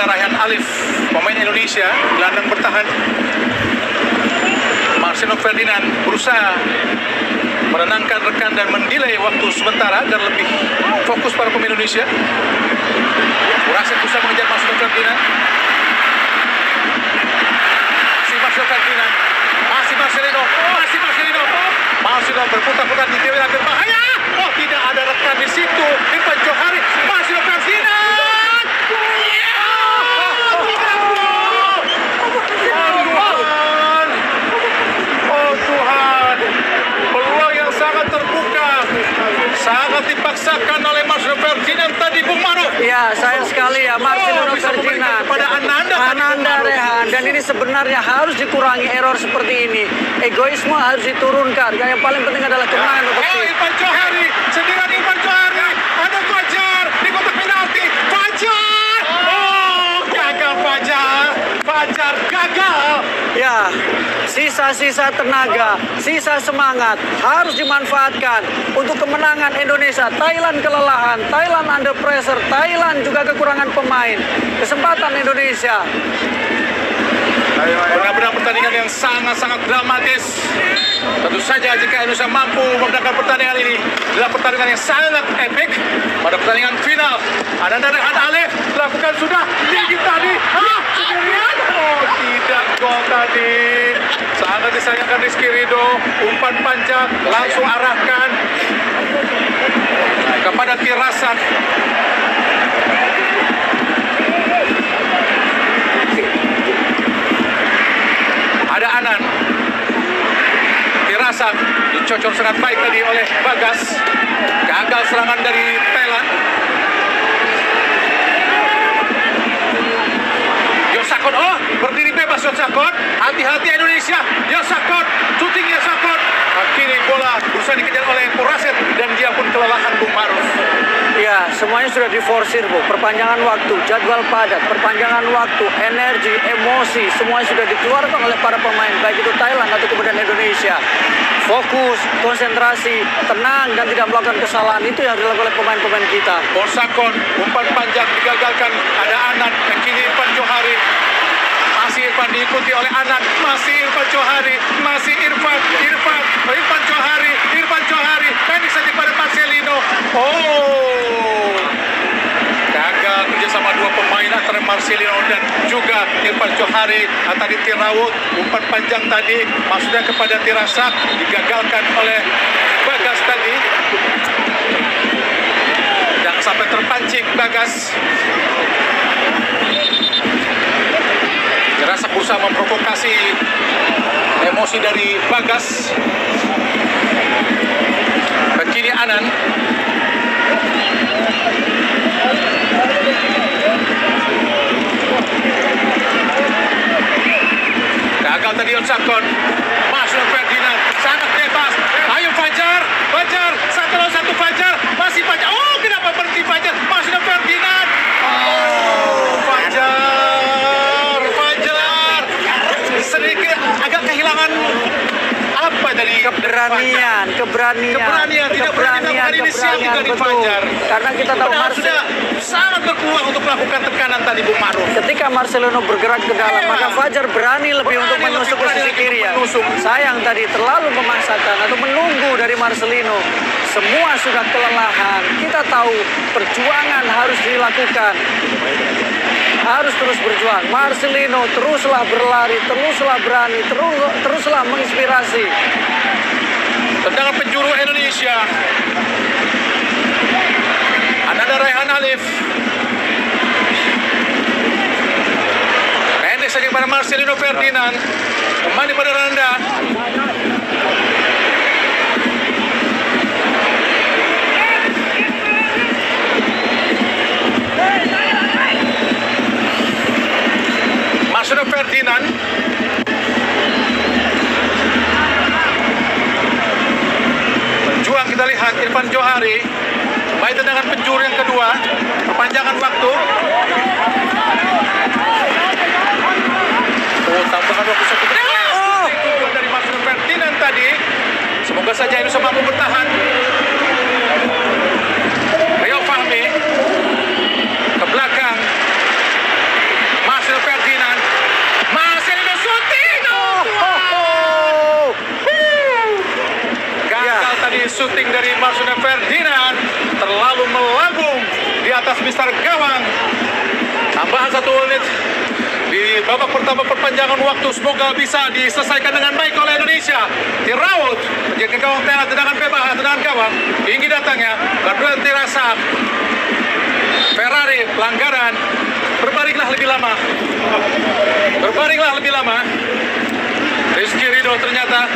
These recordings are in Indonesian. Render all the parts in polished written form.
Ananda Raihan Alif, pemain Indonesia, gelandang bertahan. Marcelino Ferdinand berusaha menenangkan rekan dan mendelay waktu sementara agar lebih fokus para pemain Indonesia. Murasid berusaha mengejar Marcelino Ferdinand. Marcelino Ferdinand, masih Marcelino. Marcelino berputar-putar di wilayah berbahaya. Oh, tidak ada rekan di situ. Irfan Johari, Marcelino Ferdinand. Oh Tuhan, peluang yang sangat terbuka, sangat dipaksakan oleh Marcelino Ferdinand tadi, Bung Maruf. Ya, sayang sekali ya Marcelino Ferdinand pada Ananda Raihan, dan ini sebenarnya harus dikurangi error seperti ini. Egoisme harus diturunkan. Yang paling penting adalah kemenangan untuk tim. Irfan Johari, sendirian Irfan Johari. Ada Fajar di kotak penalti. Fajar! Oh, gagal Fajar. Fajar gagal. Ya, sisa-sisa tenaga, sisa semangat harus dimanfaatkan untuk kemenangan Indonesia. Thailand kelelahan, Thailand under pressure, Thailand juga kekurangan pemain. Kesempatan Indonesia. Benar-benar pertandingan yang sangat-sangat dramatis. Tentu saja jika Indonesia mampu memenangkan pertandingan ini, adalah pertandingan yang sangat epik pada pertandingan final. Ananda Raihan Alif lakukan sudah tinggi tadi. Sendirian. Oh, tidak, gol tadi. Sangat disayangkan Rizky Ridho. Umpan panjang langsung arahkan kepada Tirasak. Ada Anan. Tirasak dicocor sangat baik tadi oleh Bagas. Gagal serangan dari Thailand. Yosakot, oh, berdiri bebas Yosakot. Hati-hati Indonesia. Yosakot, shooting Yosakot. Kini bola berusaha dikejar oleh Murasid dan dia pun kelelahan, Bung Maruf. Ya, semuanya sudah diforsir, Bu. Perpanjangan waktu, jadwal padat, perpanjangan waktu, energi, emosi, semuanya sudah dikeluarkan oleh para pemain, baik itu Thailand atau kemudian Indonesia. Fokus, konsentrasi, tenang, dan tidak melakukan kesalahan. Itu yang dilakukan oleh pemain-pemain kita. Borsakon, umpan panjang digagalkan. Ada Anan, dan kini Irfan Johari. Masih Irfan diikuti oleh Anan. Masih Irfan Johari. Masih Irfan Johari. Pendek saja pada Marcelino. Oh, gagal kerjasama dua pemain antara Marcelino dan juga Irfan Johari. Tadi Tirawut, umpan panjang tadi maksudnya kepada Tirasak, digagalkan oleh Bagas tadi. Jangan sampai terpancing Bagas. Tirasak berusaha memprovokasi emosi dari Bagas. Kini Anan. Gagal tadi Yosakot. Marcelino Ferdinand sangat bebas. Ayo Fajar, satu lawan satu Fajar. Masih Fajar. Oh, kenapa berhenti Fajar? Marcelino Ferdinand. Oh, Fajar. Sedikit agak kehilangan apa dari Keberanian, tidak berani melakukan inisiatif dari betul. Fajar. Karena kita tahu sudah sangat berpeluang untuk melakukan tekanan tadi, Bung Maruf. ketika Marcelino bergerak ke dalam, maka Fajar berani lebih untuk menusuk ke sisi kiri ya. Sayang tadi terlalu memaksakan atau menunggu dari Marcelino. Semua sudah kelelahan. Kita tahu perjuangan harus dilakukan. Harus terus berjuang. Marcelino teruslah berlari, teruslah berani, teruslah menginspirasi. Tendangan penjuru Indonesia. Ananda Raihan Alif. Pendek saja pada Marcelino Ferdinand. Kembali pada Ananda. Marcelino Ferdinand. Berjuang kita lihat Irfan Johari. Baik tendangan penjuru yang kedua. Perpanjangan waktu. Oh, tambahan waktu satu menit. Oh, dari Marcelino Ferdinand tadi. Semoga saja Indonesia mampu bertahan. Rio Fahmi ke belakang. syuting dari Marcelino Ferdinand terlalu melambung di atas mistar gawang. Tambahan 1 menit di babak pertama perpanjangan waktu, semoga bisa diselesaikan dengan baik oleh Indonesia. Diraut menjaga gawang tengah, tendangan bebas, tendangan gawang tinggi datangnya, Gabriel Tirasak. Ferrari pelanggaran, berbaringlah lebih lama. Rizky Ridho ternyata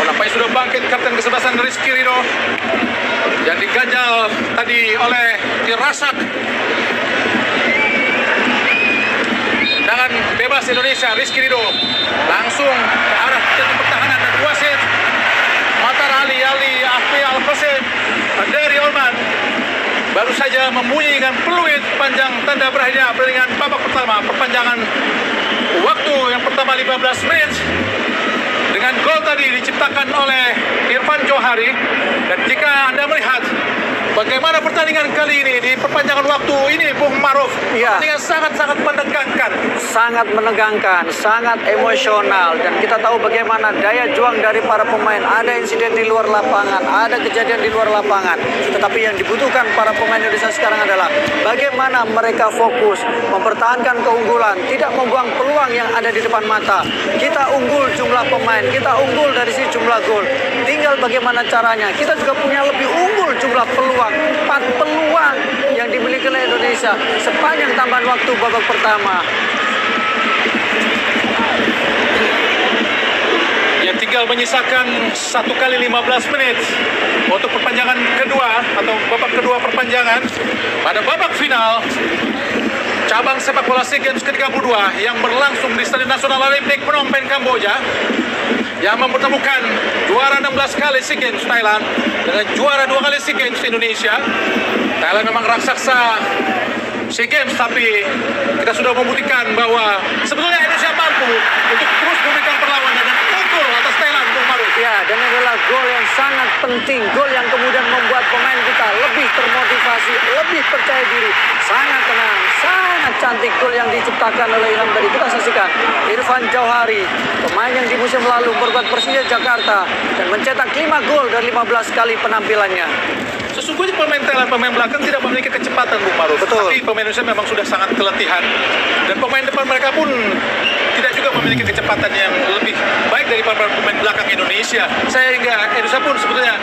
nampaknya sudah bangkit kapten kesebelasan Rizky Ridho yang diganjal tadi oleh Tirasak. Tendangan bebas Indonesia, Rizky Ridho langsung ke arah titik pertahanan dan wasit Matar Ali Afri Al-Qasim dari Oman baru saja membunyikan peluit panjang tanda berakhirnya pertandingan babak pertama perpanjangan waktu yang pertama 15 menit dengan gol tadi diciptakan oleh Irfan Johari. Dan jika Anda melihat bagaimana pertandingan kali ini di perpanjangan waktu ini, Bung Maruf, Ya. pertandingan sangat-sangat menegangkan. Sangat menegangkan, sangat emosional, dan kita tahu bagaimana daya juang dari para pemain. Ada insiden di luar lapangan, ada kejadian di luar lapangan, tetapi yang dibutuhkan para pemain Indonesia sekarang adalah bagaimana mereka fokus mempertahankan keunggulan, tidak membuang peluang yang ada di depan mata. Kita unggul jumlah pemain, kita unggul dari sisi jumlah gol, tinggal bagaimana caranya. Kita juga punya lebih unggul jumlah peluang, 4 peluang yang dimiliki oleh Indonesia sepanjang tambahan waktu babak pertama. Ya, tinggal menyisakan 1 kali 15 menit untuk perpanjangan kedua atau babak kedua perpanjangan pada babak final cabang sepak bola SEA Games ke-32 yang berlangsung di Stadion Nasional Olimpik Phnom Penh, Kamboja, yang mempertemukan juara 16 kali SEA Games Thailand dengan juara 2 kali SEA Games Indonesia. Thailand memang raksasa SEA Games, tapi kita sudah membuktikan bahwa sebetulnya Indonesia mampu untuk terus memberikan perlawanan dan unggul atas Thailand, Bung Maruf. Ya, dan adalah gol yang sangat penting, gol yang kemudian membuat pemain kita lebih termotivasi, lebih percaya diri, sangat tenang, sangat cantik gol yang diciptakan oleh Ilham tadi. Kita saksikan Irfan Johari, pemain yang di musim lalu memperkuat Persija Jakarta dan mencetak 5 gol dari 15 kali penampilannya. Sesungguhnya pemain Thailand, pemain belakang tidak memiliki kecepatan, Bung Maruf. Betul. Tapi pemain Indonesia memang sudah sangat keletihan. Dan pemain depan mereka pun tidak juga memiliki kecepatan yang lebih baik daripada pemain belakang Indonesia. Sehingga Indonesia pun sebetulnya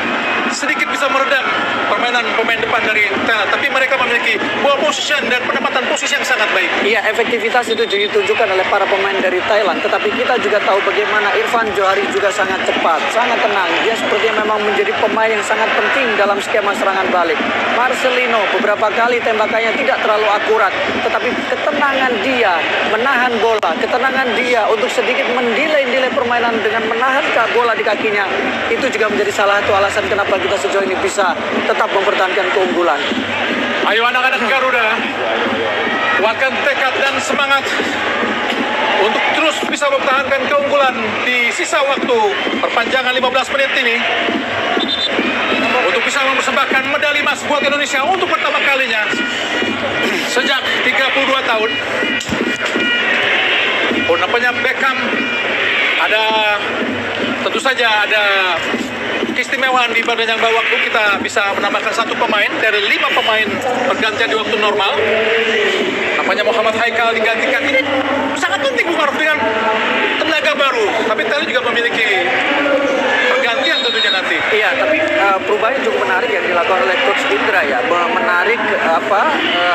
sedikit bisa meredam permainan pemain depan dari Thailand. Tapi mereka memiliki ball position dan penempatan posisi yang sangat baik. Iya, efektivitas itu ditunjukkan oleh para pemain dari Thailand. Tetapi kita juga tahu bagaimana Irfan Johari juga sangat cepat, sangat tenang. Dia sepertinya memang menjadi pemain yang sangat penting dalam skema serangan balik. Marcelino beberapa kali tembakannya tidak terlalu akurat, tetapi ketenangan dia menahan bola, ketenangan dia untuk sedikit mendelay permainan dengan menahan bola di kakinya, itu juga menjadi salah satu alasan kenapa kita sejauh ini bisa tetap mempertahankan keunggulan. Ayo anak-anak Garuda, kuatkan tekad dan semangat untuk terus bisa mempertahankan keunggulan di sisa waktu perpanjangan 15 menit ini, untuk bisa mempersembahkan medali emas buat Indonesia untuk pertama kalinya sejak 32 tahun. Nampaknya Beckham tentu saja ada keistimewaan di perpanjangan waktu. Kita bisa menambahkan 1 pemain dari 5 pemain pergantian di waktu normal. Nampaknya Muhammad Haikal digantikan. Ini sangat penting, Bung Maruf, dengan tenaga baru. Tapi Thailand juga memiliki pergantian tentunya nanti. Iya, tapi perubahan yang cukup menarik yang dilakukan oleh Coach Indra ya, menarik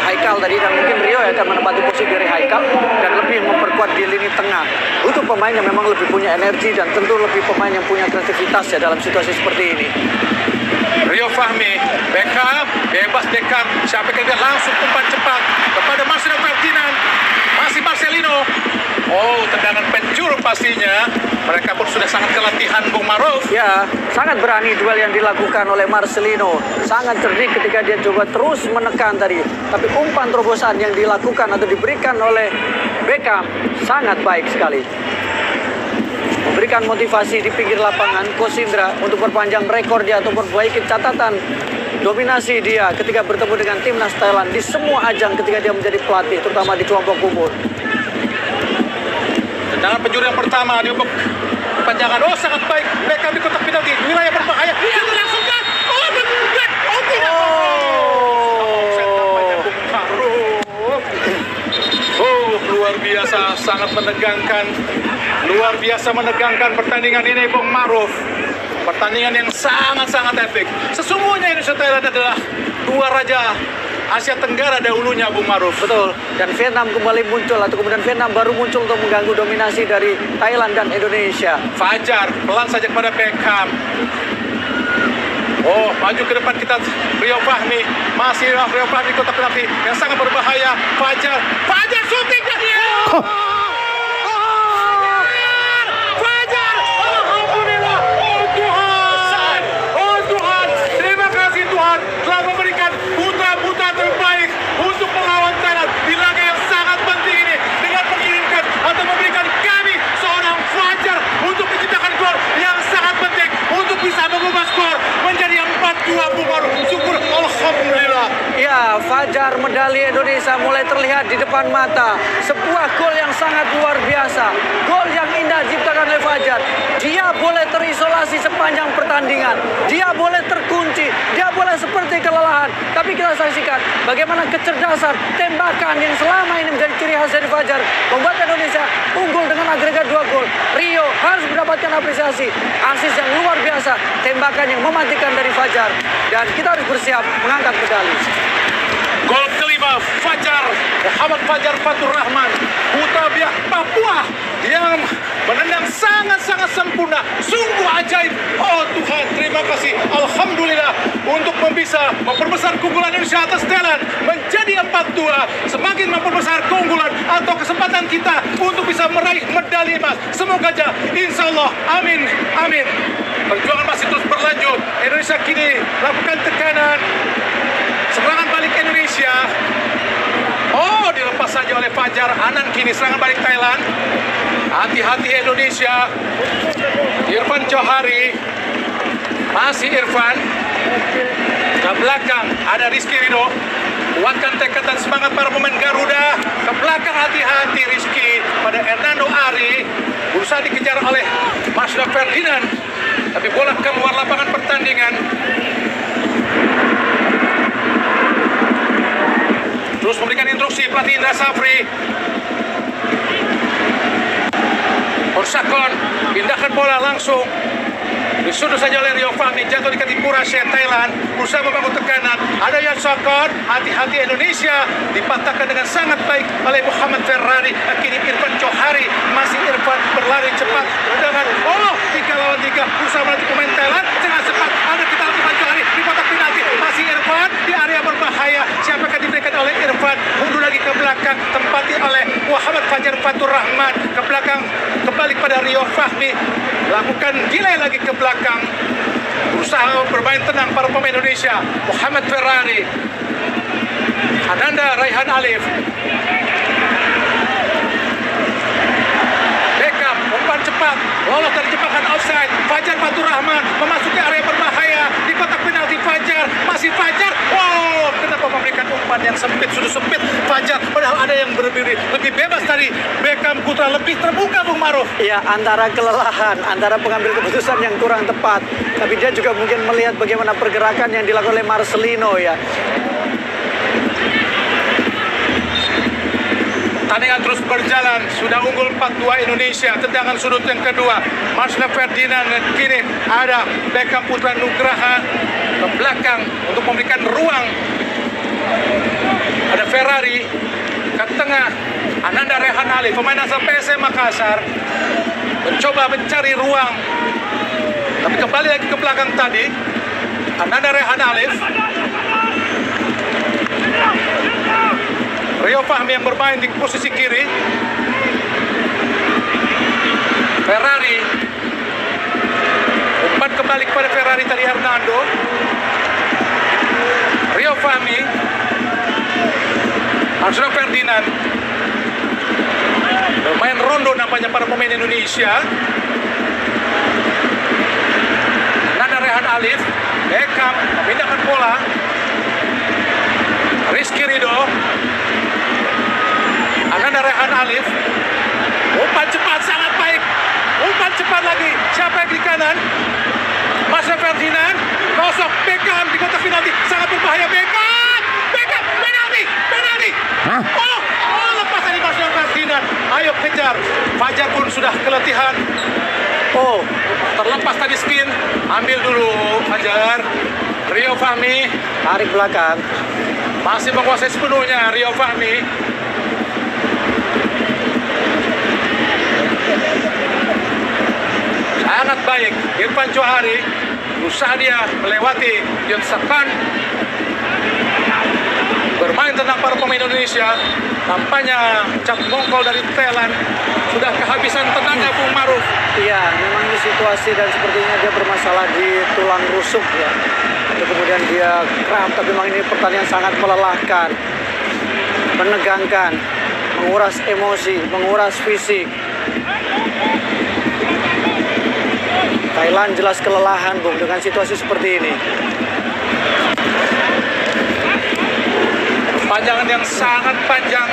Haikal tadi, dan mungkin Rio akan menempati posisi dari Haikal dan lebih memperkuat di lini tengah. Butuh pemain yang memang lebih punya energi dan tentu lebih pemain yang punya kreativitas ya dalam situasi seperti ini. Rio Fahmi, Beckham, bebas Beckham, siapa yang langsung umpan cepat kepada Marcelino Ferdinand, masih Marcelino. Oh, tendangan penjuru pastinya. Mereka pun sudah sangat kelatihan, Bung Maruf. Ya, sangat berani duel yang dilakukan oleh Marcelino. Sangat cerdik ketika dia coba terus menekan tadi. Tapi umpan terobosan yang dilakukan atau diberikan oleh Beckham sangat baik sekali. Memberikan motivasi di pinggir lapangan Coach Indra untuk perpanjang rekor dia atau perbaiki catatan dominasi dia ketika bertemu dengan timnas Thailand di semua ajang ketika dia menjadi pelatih, terutama di kelompok umur. Tendangan penjuru yang pertama di babak perpanjangan. Oh, sangat baik. Beckham di kotak penalti. Wilayah berbahaya. Yang langsung kan. Oh, tidak. Oh, tidak. Offside tampaknya Bung Maruf. Oh, luar biasa. Sangat menegangkan. Luar biasa menegangkan pertandingan ini, Bung Maruf. Pertandingan yang sangat-sangat epik. Sesungguhnya Indonesia Thailand adalah dua raja Asia Tenggara dahulunya, Bung Maruf. Betul. Dan Vietnam kembali muncul, atau kemudian Vietnam baru muncul untuk mengganggu dominasi dari Thailand dan Indonesia. Fajar pelan saja kepada Beckham. Oh, maju ke depan kita, Rio Fahmi. Masih Rio Fahmi kotak penalti yang sangat berbahaya. Fajar syuting dan dia. Fajar, alhamdulillah. Oh Tuhan, oh Tuhan, terima kasih Tuhan telah memberikan putra-putra terbaik untuk melawan Thailand di laga yang sangat penting ini dengan mengirimkan atau memberikan kami seorang Fajar untuk menciptakan gol yang sangat penting untuk bisa mengubah skor menjadi 4-2. Bung Maruf, syukur alhamdulillah. Ya, Fajar medali Indonesia mulai terlihat di depan mata. Sebuah gol yang sangat luar biasa. Gol yang indah diciptakan oleh Fajar. Dia boleh terisolasi sepanjang pertandingan. Dia boleh terkunci. Dia boleh seperti kelelahan. Tapi kita saksikan bagaimana kecerdasan tembakan yang selama ini menjadi ciri khas dari Fajar membuat Indonesia unggul dengan agregat 2 gol. Rio harus mendapatkan apresiasi. Asis yang luar biasa. Tembakan yang mematikan dari Fajar. Dan kita harus bersiap mengangkat medali. Gol kelima Fajar, Muhammad Fajar Fatur Rahman, putra biak Papua yang menendang sangat-sangat sempurna, sungguh ajaib. Oh Tuhan, terima kasih, alhamdulillah untuk bisa memperbesar keunggulan Indonesia atas Thailand menjadi 4-2, semakin memperbesar keunggulan atau kesempatan kita untuk bisa meraih medali emas. Semoga aja, insya Allah, amin, amin. Perjuangan masih terus berlanjut. Indonesia kini lakukan tekanan. Serangan balik Indonesia. Oh, dilepas saja oleh Fajar. Anan kini serangan balik Thailand. Hati-hati Indonesia. Irfan Johari. Masih Irfan. Ke belakang ada Rizky Ridho. Kuatkan tekad dan semangat para pemain Garuda. Ke belakang hati-hati Rizky pada Hernando Ari. Berusaha dikejar oleh Masda Ferdinand. Tapi bola keluar lapangan pertandingan. Terus memberikan instruksi pelatih Indra Safri. Orsakon pindahkan bola langsung. Disudut saja oleh Rio Fahmi, jatuh di kaki Purashe Thailand. Berusaha membangun tekanan. Ada Yansakon, hati-hati Indonesia. Dipatahkan dengan sangat baik oleh Muhammad Ferrari. Kini Irfan Johari, masih Irfan berlari cepat. Dengan 3 lawan 3. Berusaha melatih pemain Thailand. Sangat cepat. Ada kita Irfan Johari di kotak penalti. Masih Irfan di area berbahaya. Siapa akan diberikan oleh Irfan? Mundur lagi ke belakang. Tempati oleh Muhammad Fajar Fatur Rahman. Ke belakang kembali pada Rio Fahmi. Lakukan delay lagi ke belakang. Berusaha bermain tenang para pemain Indonesia. Muhammad Ferrari. Ananda Raihan Alif. Beckham umpan cepat. Lolos dari jebakan offside. Fajar Fatur Rahman memasuki area berbahaya di kotak penalti. Fajar, masih Fajar. Oh, kenapa memberikan umpan yang sempit? Sudah sempit Fajar, padahal ada yang berdiri lebih bebas dari Beckham. Putra lebih terbuka, Bung Maruf. Ya, antara kelelahan, antara pengambil keputusan yang kurang tepat. Tapi dia juga mungkin melihat bagaimana pergerakan yang dilakukan oleh Marcelino ya. Pertandingan terus berjalan, sudah unggul 4-2 Indonesia. Tendangan sudut yang kedua, Masda Ferdinand. Kini ada Beckham Putra Nugraha ke belakang untuk memberikan ruang. Ada Ferrari ke tengah. Ananda Rehan Ali, pemain asal PSM Makassar, mencoba mencari ruang, tapi kembali lagi ke belakang tadi. Ananda Rehan Alif. Rio Fahmi yang bermain di posisi kiri. Ferrari. Umpan kembali kepada Ferrari tadi Hernando. Rio Fahmi. Masda Ferdinand. Bermain rondo nampaknya para pemain Indonesia. Nanda Rehan Alif. Beckham memindahkan bola. Rizky Ridho. Ananda Rehan Alif. Umpan cepat sangat baik. Umpan cepat Lihat lagi, siapa yang di kanan? Mas Ferdinand, kosong Beckham di kotak penalti, sangat berbahaya Beckham, penalti. Lepas dari Mas Ferdinand, ayo kejar. Fajar pun sudah keletihan. Terlepas tadi skin, ambil dulu Fajar. Rio Fahmi Tarik belakang. masih menguasai sepenuhnya Rio Fahmi. Sangat baik Irfan Johari, berusaha dia melewati Yon Sakan, bermain tenang para pemain Indonesia. Tampaknya cap mongkol dari Thailand sudah kehabisan tenagnya Bung Maruf. Iya, memang ini situasi dan sepertinya dia bermasalah di tulang rusuk ya. Lalu kemudian dia kram, tapi memang ini pertandingan sangat melelahkan, menegangkan, menguras emosi, menguras fisik. Thailand jelas kelelahan, Bung, dengan situasi seperti ini. Panjangan yang sangat panjang.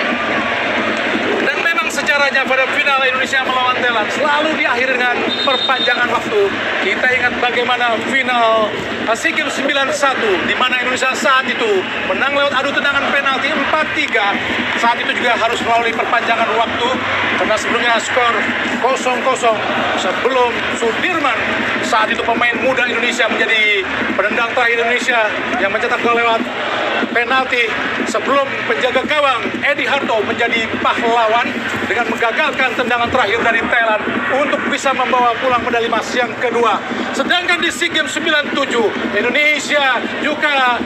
Dan memang sejarahnya pada final Indonesia melawan Thailand selalu diakhiri dengan perpanjangan waktu. Kita ingat bagaimana final SEA Games 91 di mana Indonesia saat itu menang lewat adu tendangan penalti 4-3. Saat itu juga harus melalui perpanjangan waktu karena sebelumnya skor 0-0 sebelum Sudirman, saat itu pemain muda Indonesia, menjadi penendang terakhir Indonesia yang mencetak gol lewat penalti sebelum penjaga gawang Edi Harto menjadi pahlawan dengan menggagalkan tendangan terakhir dari Thailand untuk bisa membawa pulang medali emas yang kedua. Sedangkan di SEA Games 97 Indonesia juga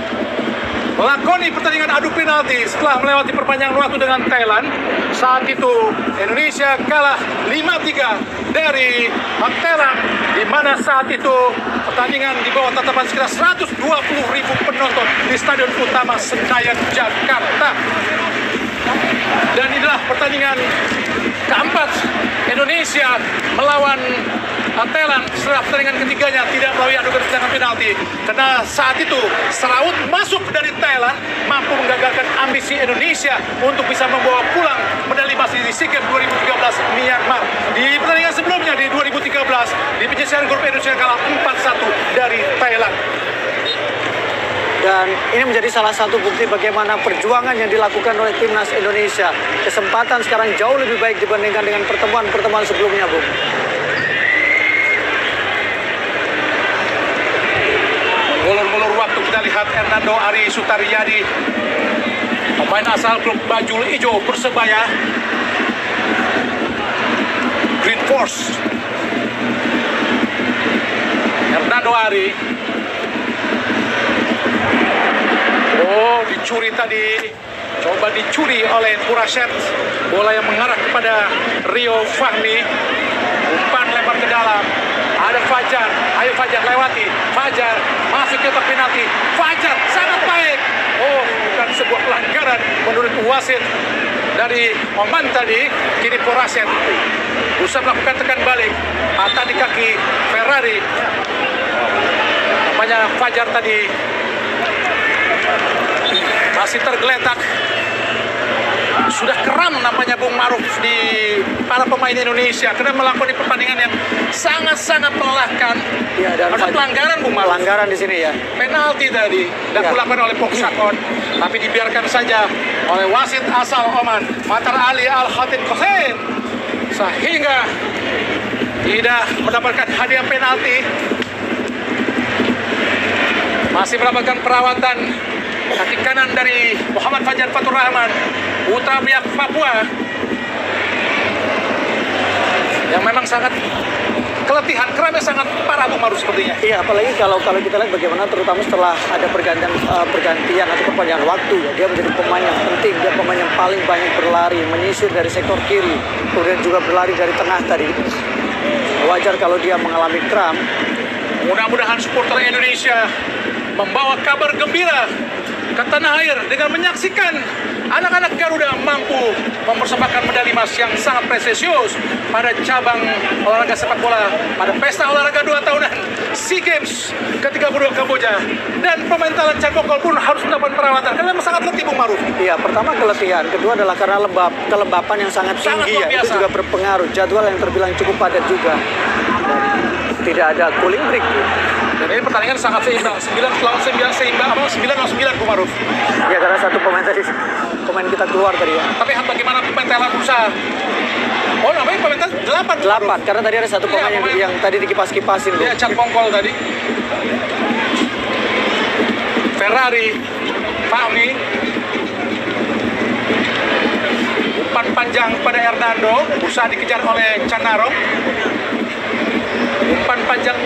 melakoni pertandingan adu penalti setelah melewati perpanjangan waktu dengan Thailand. Saat itu Indonesia kalah 5-3 dari Thailand, di mana saat itu pertandingan di bawah tatapan sekitar 120.000 penonton di Stadion Utama Senayan, Jakarta. Dan inilah pertandingan keempat Indonesia melawan Thailand setelah pertandingan ketiganya tidak melalui adu tendangan penalti, karena saat itu Seraut masuk dari Thailand mampu menggagalkan ambisi Indonesia untuk bisa membawa pulang medali emas di SEA Games 2013 Myanmar. Di pertandingan sebelumnya di 2013 di penyisihan grup Indonesia kalah 4-1 dari Thailand. Dan ini menjadi salah satu bukti bagaimana perjuangan yang dilakukan oleh timnas Indonesia. Kesempatan sekarang jauh lebih baik dibandingkan dengan pertemuan-pertemuan sebelumnya, Bung. Ngulur-ngulur waktu kita lihat Hernando Ari Sutaryadi, pemain asal klub Bajul Ijo Persebaya Green Force. Hernando Ari, dicuri tadi, coba dicuri oleh Puraset. Bola yang mengarah kepada Rio Fahmi, umpan lempar ke dalam. Ada Fajar, ayo Fajar lewati, Fajar masuk ke kotak penalti, Fajar sangat baik. Bukan sebuah pelanggaran menurut wasit dari Oman tadi. Kini Puraset berusaha melakukan tekan balik, patah di kaki Ferrari. Namanya Fajar tadi masih tergeletak. Sudah keram namanya Bung Maruf di para pemain Indonesia karena melakukan pertandingan yang sangat-sangat melelahkan. Ya, dan ada pelanggaran Bung Maruf. Pelanggaran di sini ya. Penalti tadi dilakukan oleh Poksakon, tapi dibiarkan saja oleh wasit asal Oman, Matar Ali Al Khatib Kosen, sehingga tidak mendapatkan hadiah penalti. Masih mendapatkan perawatan kaki kanan dari Muhammad Fajar Fatur Rahman, putra Biak Papua, yang memang sangat keletihan, keramnya sangat parah Bung Maruf sepertinya. Iya, apalagi kalau kita lihat bagaimana terutama setelah ada pergantian atau perpanjangan waktu ya, dia menjadi pemain yang penting, dia pemain yang paling banyak berlari, menyisir dari sektor kiri, kemudian juga berlari dari tengah tadi. Wajar kalau dia mengalami kram. Mudah-mudahan supporter Indonesia membawa kabar gembira ke tanah air dengan menyaksikan anak-anak Garuda mampu mempersembahkan medali emas yang sangat prestisius pada cabang olahraga sepak bola pada pesta olahraga 2 tahunan SEA Games ke-32 Kamboja. Dan pemain Thailand Chan Bokol pun harus mendapat perawatan karena memang sangat letih Bung Maruf. Iya, pertama keletihan, kedua adalah karena kelembapan yang sangat tinggi ya, itu juga berpengaruh. Jadwal yang terbilang cukup padat juga. Dan tidak ada cooling break. Dan ini pertandingan sangat seimbang, 9-9 seimbang, 9-9 Bung Maruf. Ya karena satu pemain kita keluar tadi ya. Tapi bagaimana pemain Thailand berusaha? Oh, namanya pemain Thailand 8. Karena tadi ada satu pemain yang tadi dikipas-kipasin. Iya, Cak Bongkol tadi. Ferrari, Fahmi. Umpan panjang pada Hernando, berusaha dikejar oleh Canaro. Umpan panjang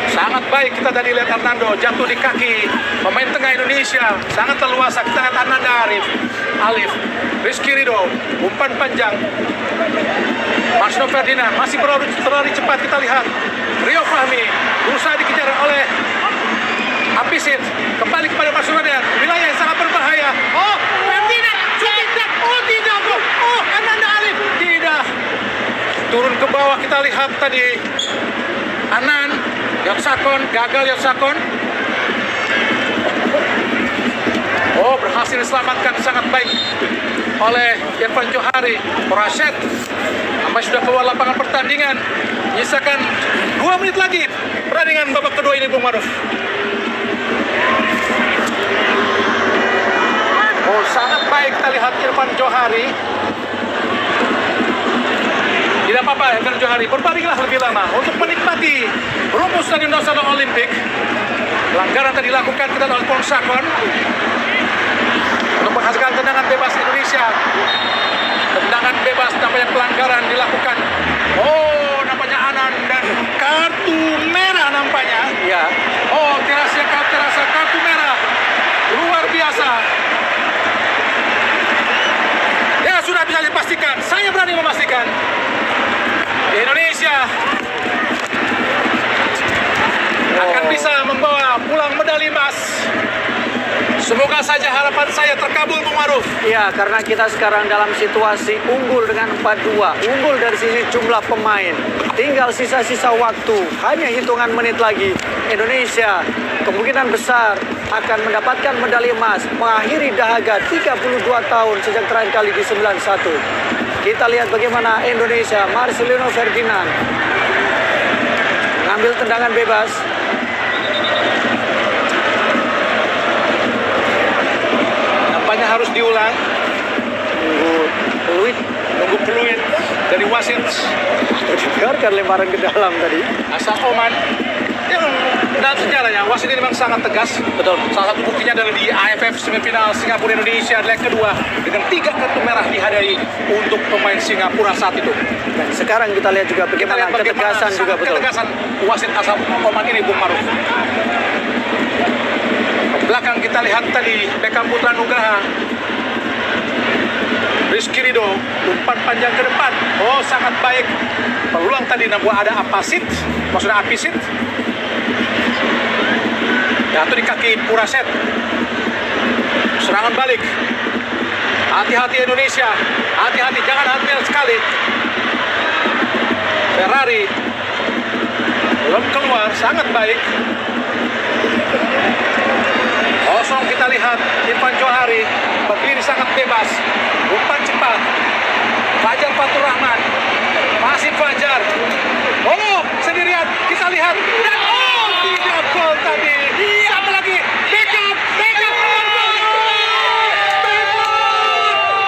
sangat baik, kita tadi lihat Hernando jatuh di kaki pemain tengah Indonesia, sangat leluasa. Kita lihat Ananda Alif, Rizky Ridho, umpan panjang. Marsno Ferdinand masih berlari cepat, kita lihat Rio Fahmi berusaha dikejar oleh Apisit, kembali kepada Marsno Ferdinand, wilayah yang sangat berbahaya. Oh, Ferdinand, tidak, oh tidak, oh Ananda Alif, tidak. Turun ke bawah, kita lihat tadi Anan Yatsakon, gagal Yatsakon. Oh, berhasil diselamatkan sangat baik oleh Irfan Johari. Praset sampai sudah keluar lapangan pertandingan. Menyisakan 2 menit lagi pertandingan babak kedua ini, Bung Maruf. Oh, sangat baik kita lihat Irfan Johari. Tidak apa-apa, Irfan Johari, berbaringlah lebih lama untuk menikmati rumput Stadion Nasional Olimpik. Pelanggaran tadi dilakukan kita oleh Ponsakon untuk menghasilkan tendangan bebas Indonesia. Tendangan bebas, nampaknya pelanggaran dilakukan. Oh, nampaknya Anan dan kartu merah nampaknya. Ya. Oh, terasa kartu merah. Luar biasa. Ya, sudah bisa dipastikan. Saya berani memastikan. Indonesia akan bisa membawa pulang medali emas. Semoga saja harapan saya terkabul, Bung Maruf. Iya, karena kita sekarang dalam situasi unggul dengan 4-2. Unggul dari sisi jumlah pemain. Tinggal sisa-sisa waktu. Hanya hitungan menit lagi. Indonesia kemungkinan besar akan mendapatkan medali emas. Mengakhiri dahaga 32 tahun sejak terakhir kali di 91. Kita lihat bagaimana Indonesia, Marcelino Ferdinand mengambil tendangan bebas. Nampaknya harus diulang. Nunggu peluit dari wasit. Dibiarkan lemparan ke dalam tadi. Asal Oman. Dan sejarahnya wasit ini memang sangat tegas. Betul. Salah satu buktinya adalah di AFF semifinal Singapura Indonesia leg kedua dengan 3 kartu merah dihadiahi untuk pemain Singapura saat itu. Dan sekarang kita lihat juga bagaimana ketegasan juga betul. Ketegasan wasit asal Oman ini, Bung Maruf. Ke belakang kita lihat tadi Beckham Putra Nugraha. Rizky Ridho, umpan panjang ke depan. Oh, sangat baik. Peluang tadi namun ada Apisit. Jatuh di kaki Puraset. Serangan balik. Hati-hati Indonesia. Hati-hati, jangan hamil sekali. Ferrari belum keluar, sangat baik. Kosong kita lihat Irfan Johari berdiri sangat bebas. Umpan cepat. Fajar Fatur Rahman. Masih Fajar. Oh, sendirian. Kita lihat. Dan oh, tidak gol tadi. Siapa lagi?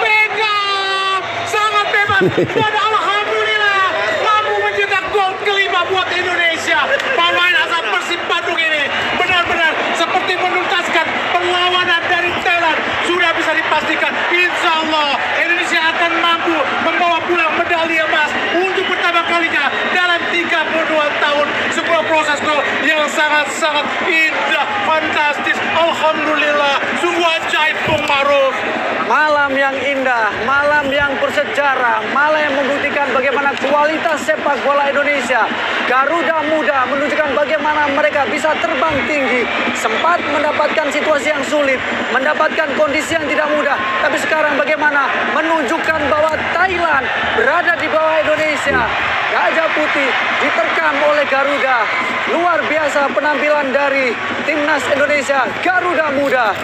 Beckham. Sangat bebas. Dan alhamdulillah mampu mencetak gol kelima buat Indonesia. Pemain asal Persib Bandung ini benar-benar seperti menuntaskan perlawanan dari Thailand. Sudah bisa dipastikan, insya Allah Indonesia akan mampu membawa pulang medali emas untuk pertama kalinya dalam 32 tahun. Sebuah proses gol yang sangat-sangat indah, fantastis. Alhamdulillah, sungguh ajaib, Bung Maruf. Malam yang indah, malam yang bersejarah, malam yang membuktikan bagaimana kualitas sepak bola Indonesia. Garuda Muda menunjukkan bagaimana mereka bisa terbang tinggi, sempat mendapatkan situasi yang sulit, mendapatkan kondisi yang tidak mudah. Tapi sekarang bagaimana menunjukkan bahwa Thailand berada di bawah Indonesia. Gajah Putih diterkam oleh Garuda. Luar biasa penampilan dari timnas Indonesia, Garuda Muda.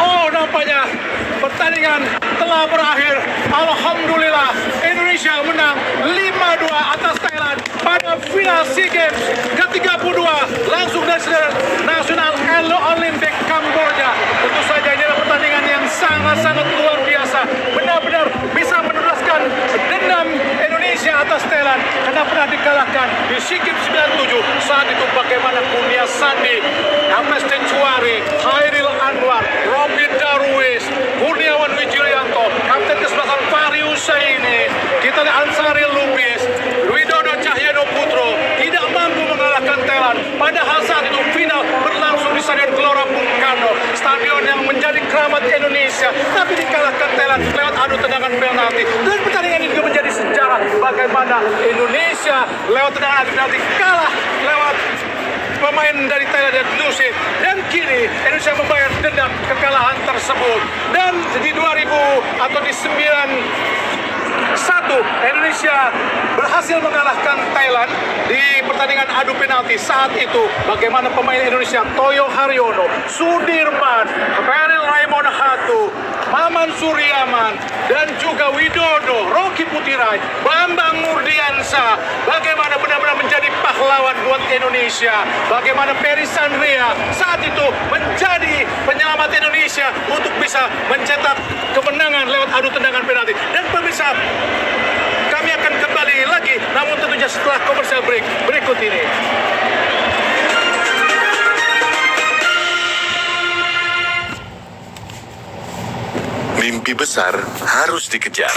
Oh, nampaknya pertandingan telah berakhir. Alhamdulillah, Indonesia menang 5-2 atas Thailand pada final SEA Games ke-32 langsung dari Nasional Olympic Kamboja. Tentu saja ini adalah pertandingan yang sangat-sangat luar biasa. Benar-benar bisa meneruskan dendam Indonesia atas Thailand karena pernah dikalahkan di SEA Games 97. Saat itu bagaimana Kurnia Sandi, Ames Tencuari, Hairil Anwar, Robi Darwis, Kurniawan Wijilianto, Kapten Kesebelasan Fahri Husaini, kita lihat Ansari Lubis, Widodo Cahyono Putro tidak mampu mengalahkan Thailand. Padahal saat itu final berlangsung di Stadion Gelora Bung Karno, stadion yang menjadi keramat Indonesia, tapi dikalahkan Thailand lewat adu tendangan penalti. Dan pertandingan ini juga menjadi sejarah bagaimana Indonesia lewat tendangan adu penalti kalah lewat pemain dari Thailand dan Nusit, dan kini Indonesia membayar dendam kekalahan tersebut. Dan di 2000 atau di 91 Indonesia berhasil mengalahkan Thailand di pertandingan adu penalti. Saat itu bagaimana pemain Indonesia Toyo Haryono, Sudirman, Peril Raymond Hatu, Maman Suryaman, dan juga Widodo, Rocky Putirai, Bambang Nurdiansa, bagaimana benar-benar menjadi pahlawan buat Indonesia. Bagaimana Peri Sandria saat itu menjadi penyelamat Indonesia untuk bisa mencetak kemenangan lewat adu tendangan penalti. Dan pemirsa, kami akan kembali lagi, namun tentunya setelah komersial break berikut ini. Mimpi besar harus dikejar.